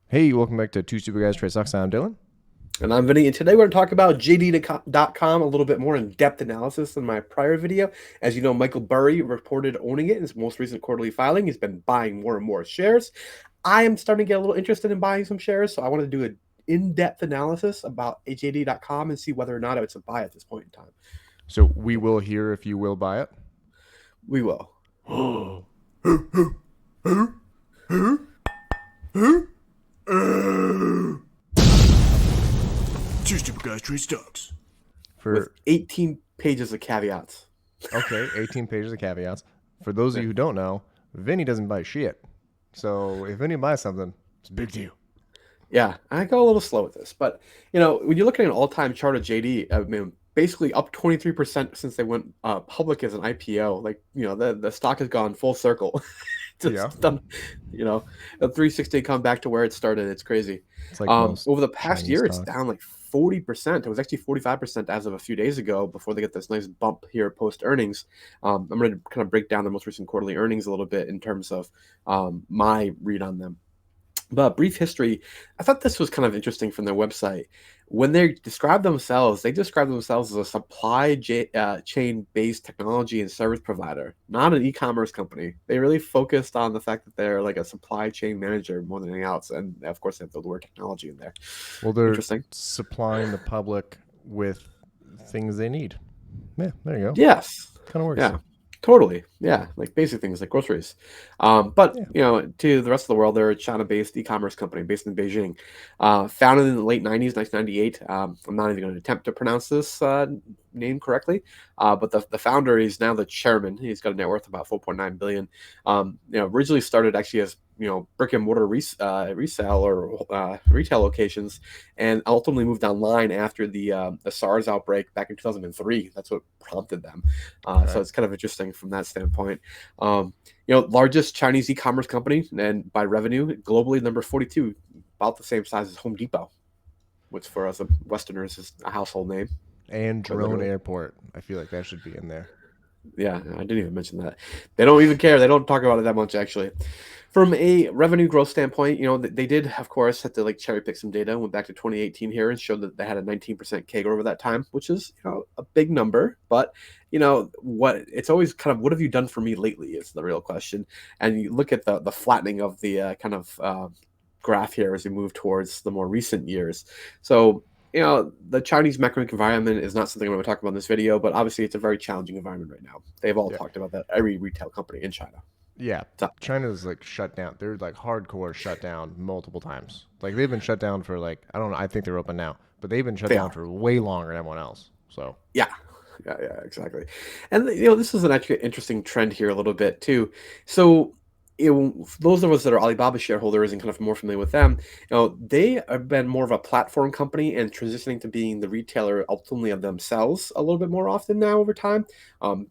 Hey, welcome back to Two Stupid Guys Trade Stocks. I'm Dylan. And I'm Vinny, and today we're going to talk about JD.com, a little bit more in-depth analysis than my prior video. As you know, Michael Burry reported owning it in his most recent quarterly filing. He's been buying more and more shares. I am starting to get a little interested in buying some shares, so I want to do an in-depth analysis about JD.com and see whether or not it's a buy at this point in time. So we will hear if you will buy it. We will. Two Stupid Guys Trade Stocks. With 18 pages of caveats. Okay, 18 pages of caveats. For those of you who don't know, Vinny doesn't buy shit. So if Vinny buys something, it's a big deal. Yeah, I go a little slow with this, but when you're looking at an all-time chart of JD, I mean, basically up 23% since they went public as an IPO. Like, the stock has gone full circle. Yeah, Just done, a 360 come back to where it started. It's crazy. it's like most Over the past Chinese year, it's stocks. down like 40%. It was actually 45% as of a few days ago before they get this nice bump here post earnings. I'm going to kind of break down the most recent quarterly earnings a little bit in terms of my read on them. But brief history, I thought this was kind of interesting from their website. When they describe themselves as a chain-based technology and service provider, not an e-commerce company. They really focused on the fact that they're like a supply chain manager more than anything else. And of course, they have the word technology in there. Well, they're Interesting. supplying the public with things they need. Yeah, there you go. Yes. Kind of works. Yeah. Totally. Yeah. Like basic things like groceries. But, Yeah. to the rest of the world, they're a China-based e-commerce company based in Beijing. Founded in the late 90s, 1998. I'm not even going to attempt to pronounce this name correctly. But the founder is now the chairman. He's got a net worth of about 4.9 billion. Originally started actually as, brick and mortar resale or retail locations, and ultimately moved online after the SARS outbreak back in 2003. That's what prompted them. So Okay. it's kind of interesting from that standpoint. Largest Chinese e-commerce company, and by revenue, globally number 42, about the same size as Home Depot, which for us Westerners is a household name, And quite drone literally. airport. I feel like that should be in there. Yeah, I didn't even mention that. They don't even care. They don't talk about it that much, actually. From a revenue growth standpoint, they did, of course, have to like cherry pick some data. Went back to 2018 here and showed that they had a 19% CAGR over that time, which is a big number. But what it's always kind of what have you done for me lately is the real question. And you look at the flattening of the kind of graph here as we move towards the more recent years. So the Chinese macroeconomic environment is not something I'm going to talk about in this video, but obviously it's a very challenging environment right now. They've all Yeah. talked about that, every retail company in China. Yeah, So, China's like shut down. They're like hardcore shut down multiple times. Like they've been shut down for like I don't know. I think they're open now, but they've been shut they down are. for way longer than everyone else. So Yeah. Yeah, exactly. And this is an actually interesting trend here a little bit too. So, those of us that are Alibaba shareholders and kind of more familiar with them, they have been more of a platform company and transitioning to being the retailer ultimately of themselves a little bit more often now over time,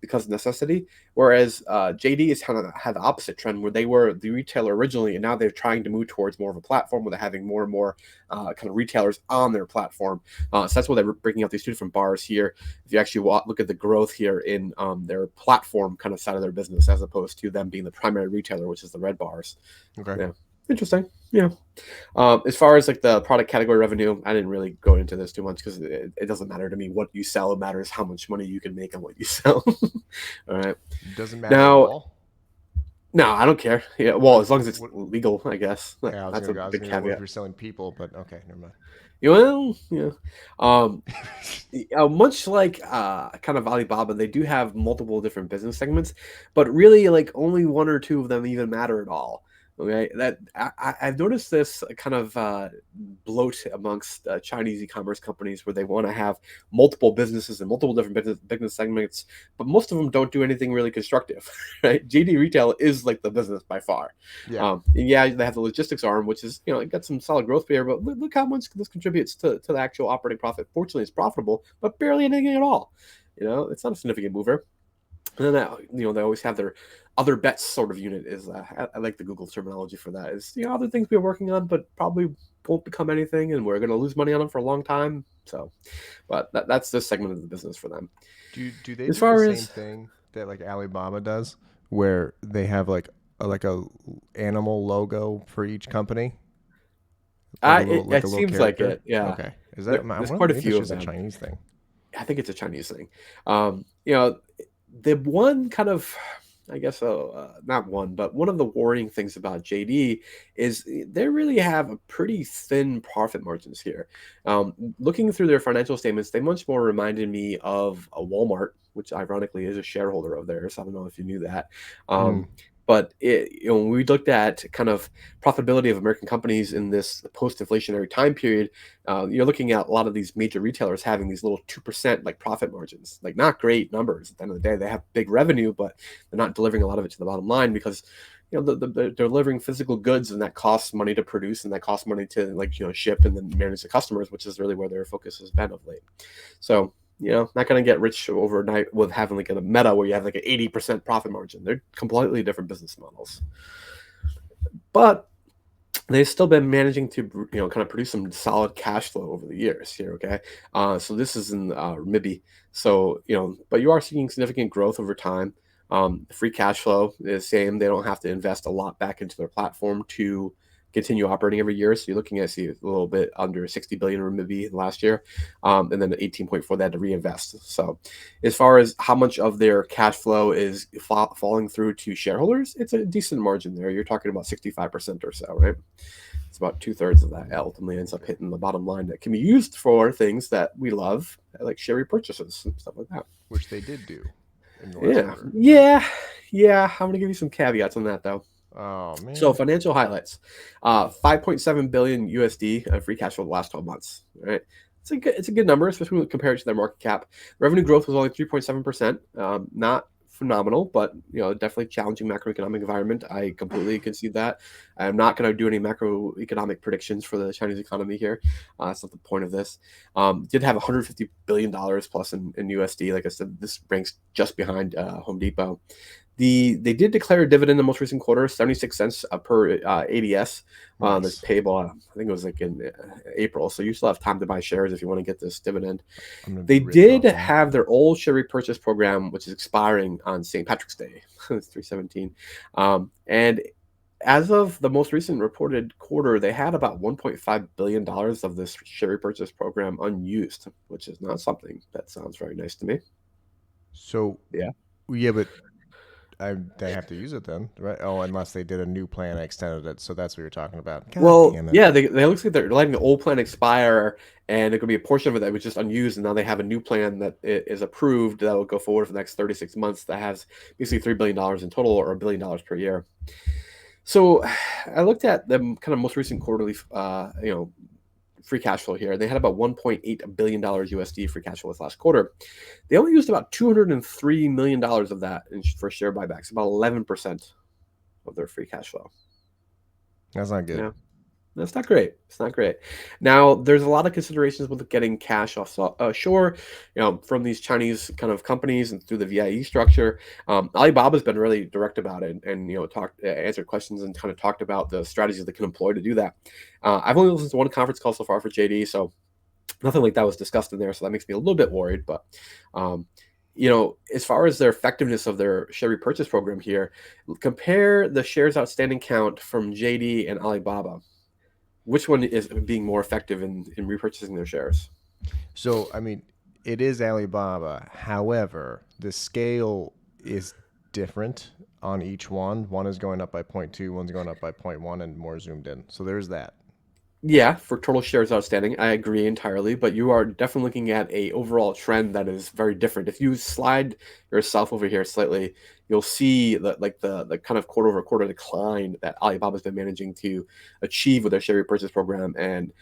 because of necessity. Whereas JD has kind of had the opposite trend where they were the retailer originally, and now they're trying to move towards more of a platform where they're having more and more kind of retailers on their platform. So that's why they're breaking out these two different bars here. If you actually look at the growth here in their platform kind of side of their business, as opposed to them being the primary retailer, which is the red bars. okay, Yeah, interesting. Yeah. As far as like the product category revenue, I didn't really go into this too much because it doesn't matter to me what you sell. It matters how much money you can make on what you sell. All right. doesn't matter at Now, all. no, I don't care. Yeah, well, What? as long as it's What? legal, I guess. Yeah, That's a I was big gonna. What if caveat. you're selling people? But okay, never mind. Well, yeah. Um, much like kind of Alibaba, they do have multiple different business segments, but really, like only one or two of them even matter at all. Okay, that I've noticed this kind of bloat amongst Chinese e-commerce companies where they want to have multiple businesses and multiple different business segments, but most of them don't do anything really constructive. Right? GD Retail is like the business by far. Yeah, And yeah, they have the logistics arm, which is it got some solid growth here, but look how much this contributes to the actual operating profit. Fortunately, it's profitable, but barely anything at all. It's not a significant mover. And then they always have their other bets sort of unit is I like the Google terminology for that is other things we're working on, but probably won't become anything, and we're going to lose money on them for a long time. So, but that's this segment of the business for them. do they As do the far same as thing that like Alibaba does, where they have like a animal logo for each company? like It a little seems like character? it. Yeah, Okay. Is that? I there's wonder. quite a Maybe it's few of just a them. Chinese thing. I think it's a Chinese thing. You know, the one kind of, I guess, not one, but one of the worrying things about JD is they really have a pretty thin profit margins here. Looking through their financial statements, they much more reminded me of a Walmart, which ironically is a shareholder of theirs. I don't know if you knew that. Mm. Um, but when we looked at kind of profitability of American companies in this post-inflationary time period, you're looking at a lot of these major retailers having these little 2% like profit margins, like not great numbers. At the end of the day, they have big revenue, but they're not delivering a lot of it to the bottom line because they're delivering physical goods, and that costs money to produce, and that costs money to ship and then manage the customers, which is really where their focus has been of late. So not going to get rich overnight with having like a Meta where you have like an 80% profit margin. They're completely different business models, but they've still been managing to kind of produce some solid cash flow over the years here. Okay, so this is in RMB. So but you are seeing significant growth over time. Free cash flow is same. They don't have to invest a lot back into their platform to continue operating every year. So you're looking at a little bit under 60 billion RMB last year, and then 18.4 they had to reinvest. So as far as how much of their cash flow is falling through to shareholders, it's a decent margin there. You're talking about 65% or so, right? It's about 2/3 of that ultimately ends up hitting the bottom line that can be used for things that we love, like share repurchases and stuff like that. Which they did do in the last Yeah, quarter, right? yeah. I'm gonna give you some caveats on that though. Oh So man. financial highlights, 5.7 billion USD of free cash flow the last 12 months. Right, it's a good number, especially when compared to their market cap. Revenue growth was only 3.7%. Not phenomenal, but definitely challenging macroeconomic environment. I completely concede that. I'm not going to do any macroeconomic predictions for the Chinese economy here. That's not the point of this. Did have 150 billion dollars plus in USD. Like I said, this ranks just behind Home Depot. They did declare a dividend in the most recent quarter, 76 cents per ADS. That's Nice. payable. I think it was like in April. So you still have time to buy shares if you want to get this dividend. I'm gonna They rip you did off that. have their old share repurchase program, which is expiring on St. Patrick's Day, 3/17. And as of the most recent reported quarter, they had about $1.5 billion of this share repurchase program unused, which is not something that sounds very nice to me. So Yeah. yeah, but they have to use it then, right? Oh, unless they did a new plan and extended it. So that's what you're talking about. God Well, damn it. yeah, they looks like they're letting the old plan expire, and there could be a portion of it that was just unused, and now they have a new plan that is approved that will go forward for the next 36 months that has basically $3 billion in total, or $1 billion per year. So I looked at the kind of most recent quarterly, free cash flow here. They had about $1.8 billion USD free cash flow this last quarter. They only used about $203 million of that for share buybacks, about 11% of their free cash flow. That's not good. Yeah. That's not great. It's not great. Now, there's a lot of considerations with getting cash offshore, from these Chinese kind of companies and through the VIE structure. Alibaba's been really direct about it, and talked, answered questions, and kind of talked about the strategies they can employ to do that. I've only listened to one conference call so far for JD, so nothing like that was discussed in there. So that makes me a little bit worried. But um, as far as their effectiveness of their share repurchase program here, compare the shares outstanding count from JD and Alibaba. Which one is being more effective in repurchasing their shares? So I mean, it is Alibaba. However, the scale is different on each one. One is going up by point 0.2, one's going up by point 0.1, and more zoomed in. So there's that. Yeah, for total shares outstanding, I agree entirely, but you are definitely looking at a overall trend that is very different. If you slide yourself over here slightly, you'll see the kind of quarter over quarter decline that Alibaba's been managing to achieve with their share repurchase program. And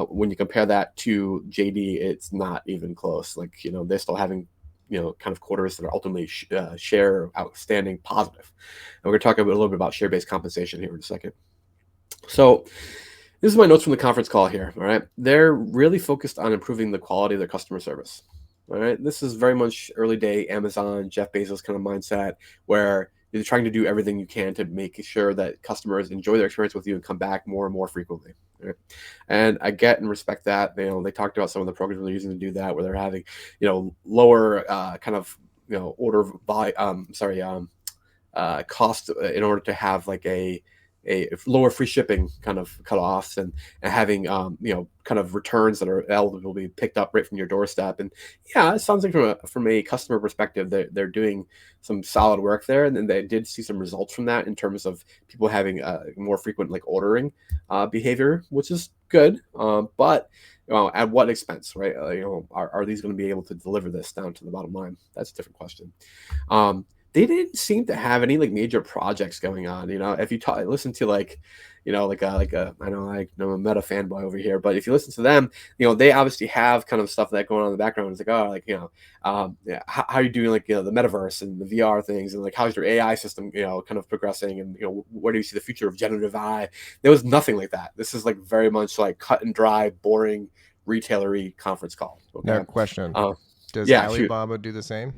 when you compare that to JD, it's not even close. Like, they're still having kind of quarters that are ultimately share outstanding positive. And we're going to talk a little bit about share-based compensation here in a second. So this is my notes from the conference call here. All right. They're really focused on improving the quality of their customer service. All right. This is very much early day Amazon, Jeff Bezos kind of mindset where you're trying to do everything you can to make sure that customers enjoy their experience with you and come back more and more frequently. Right? And I get and respect that. They talked about some of the programs they're using to do that, where they're having, lower kind of, order by, cost in order to have like a a lower free shipping kind of cutoffs, and having kind of returns that are eligible to be picked up right from your doorstep. And yeah, it sounds like from a customer perspective, they're doing some solid work there, and then they did see some results from that in terms of people having more frequent like ordering behavior, which is good. But at what expense, right? Are these going to be able to deliver this down to the bottom line? That's a different question. Um, they didn't seem to have any like major projects going on. If you listen to like, I know I'm a Meta fanboy over here, but if you listen to them, they obviously have kind of stuff that going on in the background. It's like, oh, like yeah, how are you doing, like the metaverse and the VR things, and like how's your AI system, kind of progressing, and where do you see the future of generative AI? There was nothing like that. This is like very much like cut and dry, boring retailery conference call. Now, Okay. question: Uh, Does yeah, shoot. Alibaba do the same?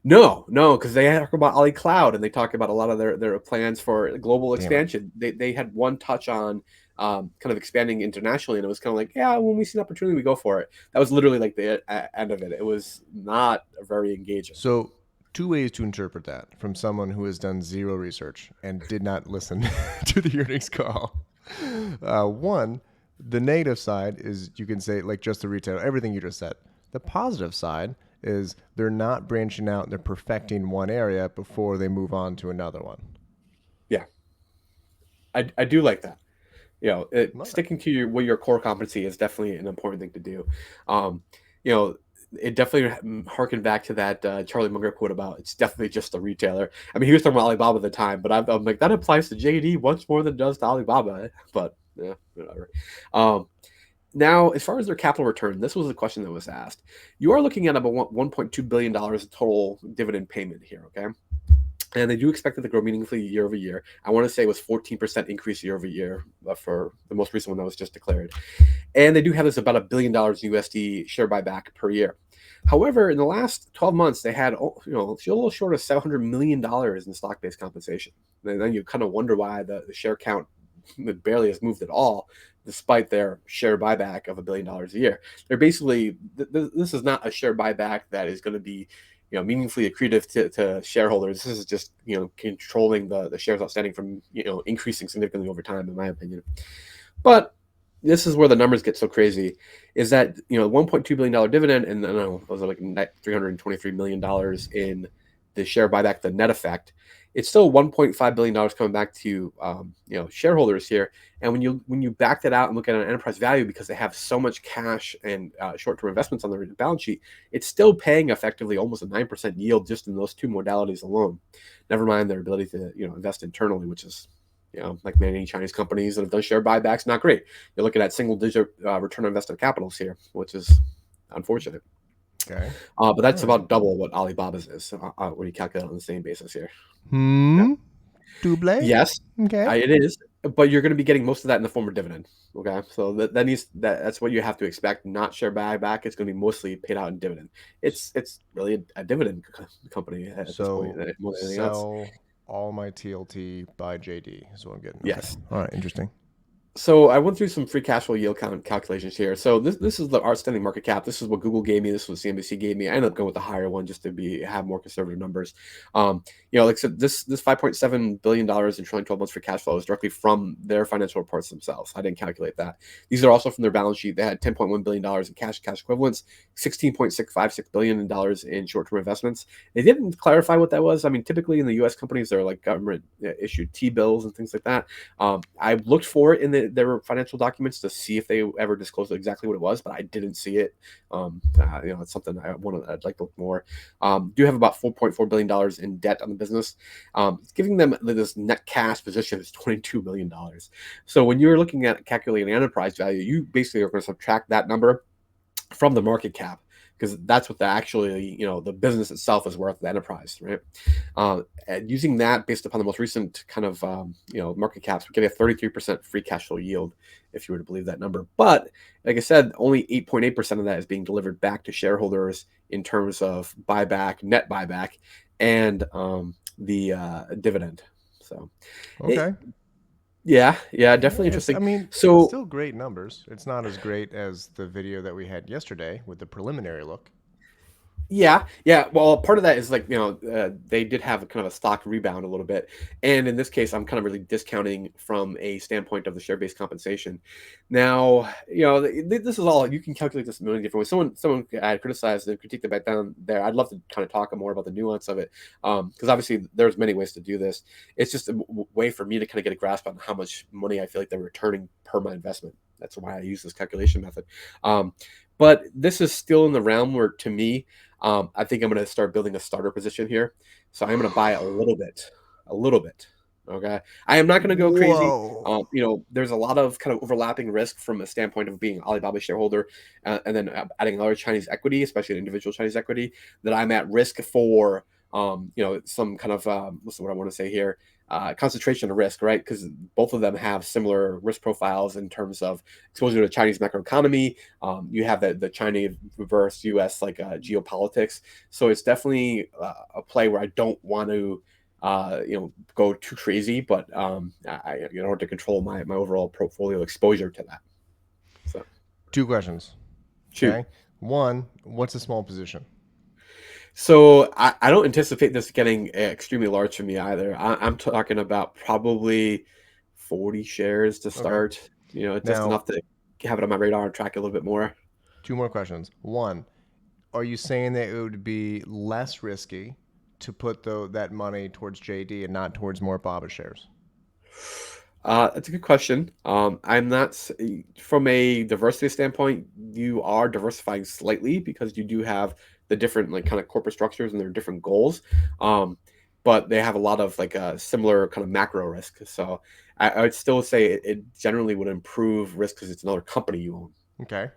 No, because they talk about Ali Cloud, and they talk about a lot of their plans for global Damn it! expansion. They had one touch on kind of expanding internationally, and it was kind of like, yeah, when we see an opportunity, we go for it. That was literally like the end of it. It was not very engaging. So, two ways to interpret that from someone who has done zero research and did not listen to the earnings call. One, the negative side is you can say, like, just the retail, everything you just said. The positive side is they're not branching out, they're perfecting one area before they move on to another one. Yeah, I do like that. Love it. Sticking to your core competency is definitely an important thing to do. Um, you know, it definitely harkened back to that Charlie Munger quote about it's definitely just a retailer. I mean, he was talking about Alibaba at the time, but I'm like that applies to JD much more than it does to Alibaba. But yeah, whatever. Um, Now, as far as their capital return, this was a question that was asked. You are looking at about $1.2 billion total dividend payment here. Okay. And they do expect it to grow meaningfully year over year. I want to say it was 14% increase year over year for the most recent one that was just declared. And they do have this about $1 billion USD share buyback per year. However, in the last 12 months, they had a little short of $700 million in stock-based compensation. And then you kind of wonder why the share count barely has moved at all, despite their share buyback of $1 billion a year. They're basically this is not a share buyback that is going to be meaningfully accretive to shareholders. This is just controlling the shares outstanding from increasing significantly over time, in my opinion. But this is where the numbers get so crazy, is that $1.2 billion dividend, and I don't know, those are like $323 million in the share buyback, the net effect. It's still $1.5 billion coming back to shareholders here. And when you back that out and look at an enterprise value, because they have so much cash and short-term investments on their balance sheet, it's still paying effectively almost a 9% yield just in those two modalities alone. Never mind their ability to invest internally, which is like many Chinese companies that have done share buybacks, not great. You're looking at single-digit return on invested capitals here, which is unfortunate. Okay. But All that's right. about double what Alibaba's is when you calculate on the same basis here. Yeah. Double. Yes, Okay. it is, but you're going to be getting most of that in the form of dividend. Okay, so that's what you have to expect. Not share buyback. It's going to be mostly paid out in dividend. It's really a dividend company at this point So more than anything else. sell all my TLT by JD is what I'm getting. Okay. Yes. All right. Interesting. So I went through some free cash flow yield calculations here. So this is the outstanding market cap. This is what Google gave me. This is what CNBC gave me. I ended up going with the higher one just to have more conservative numbers. Like I said, this $5.7 billion in trailing 12 months free cash flow is directly from their financial reports themselves. I didn't calculate that. These are also from their balance sheet. They had $10.1 billion in cash equivalents, $16.656 billion in short-term investments. They didn't clarify what that was. I mean, typically in the U.S. companies, they're like government issued T-bills and things like that. I looked for it in their financial documents to see if they ever disclosed exactly what it was, but I didn't see it. It's something I'd like to look more. Do have about $4.4 billion in debt on the business. It's giving them this net cash position is $22 million. So when you're looking at calculating enterprise value, you basically are going to subtract that number from the market cap, because that's what the business itself is worth, the enterprise, right? And using that based upon the most recent kind of market caps, we get a 33% free cash flow yield if you were to believe that number. But like I said, only 8.8% of that is being delivered back to shareholders in terms of net buyback, and the dividend. So it, Okay. yeah, definitely Yeah, interesting. it's So still great numbers. It's not as great as the video that we had yesterday with the preliminary look. Yeah, yeah. Well, part of that is like, they did have a kind of a stock rebound a little bit, and in this case, I'm kind of really discounting from a standpoint of the share-based compensation. Now, this is all you can calculate this a million different ways. Someone had criticized and critiqued it back down there. I'd love to kind of talk more about the nuance of it, because obviously there's many ways to do this. It's just a way for me to kind of get a grasp on how much money I feel like they're returning per my investment. That's why I use this calculation method. Um, but this is still in the realm where, to me, I think I'm going to start building a starter position here. So I'm going to buy a little bit, a little bit. Okay. I am not going to go crazy. Whoa. There's a lot of kind of overlapping risk from a standpoint of being Alibaba shareholder, and then adding another Chinese equity, especially individual Chinese equity, that I'm at risk for, some kind of, what's the word I want to say here? Concentration of risk, right? Because both of them have similar risk profiles in terms of exposure to Chinese macroeconomy. You have the Chinese reverse U.S. like geopolitics, so it's definitely a play where I don't want to, go too crazy, but in order to control my overall portfolio exposure to that. So Two questions. shoot. Okay. One, what's a small position? So I don't anticipate this getting extremely large for me either. I'm talking about probably 40 shares to Okay. start. Just Now, enough to have it on my radar and track it a little bit more. two more questions. One, are you saying that it would be less risky to put that money towards JD and not towards more Baba shares? That's a good question. I'm not from a diversity standpoint. You are diversifying slightly because you do have the different like kind of corporate structures and their different goals, um, but they have a lot of like a similar kind of macro risk. So I would still say it generally would improve risk because it's another company you own. Okay.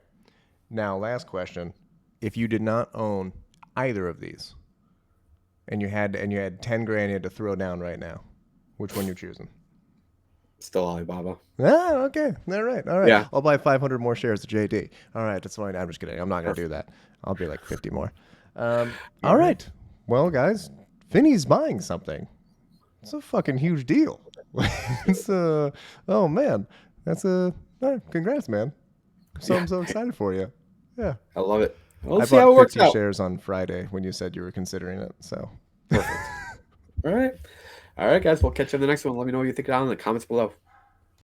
Now, last question. If you did not own either of these and you had 10 grand you had to throw down right now, which one you choosing? Still Alibaba. Ah, okay. All right. All right. Yeah, I'll buy 500 more shares of JD. All right. That's fine. I'm just kidding. I'm not going to do perfect. that. I'll be like 50 more. All All right. right. Well, guys, Finney's buying something. It's a fucking huge deal. it's oh man. That's congrats, man. So Yeah, I'm so excited for you. Yeah. I love it. We'll I see how bought it works 50 out. shares on Friday when you said you were considering it. So Perfect. All right. All right, guys. We'll catch you in the next one. Let me know what you think down in the comments below.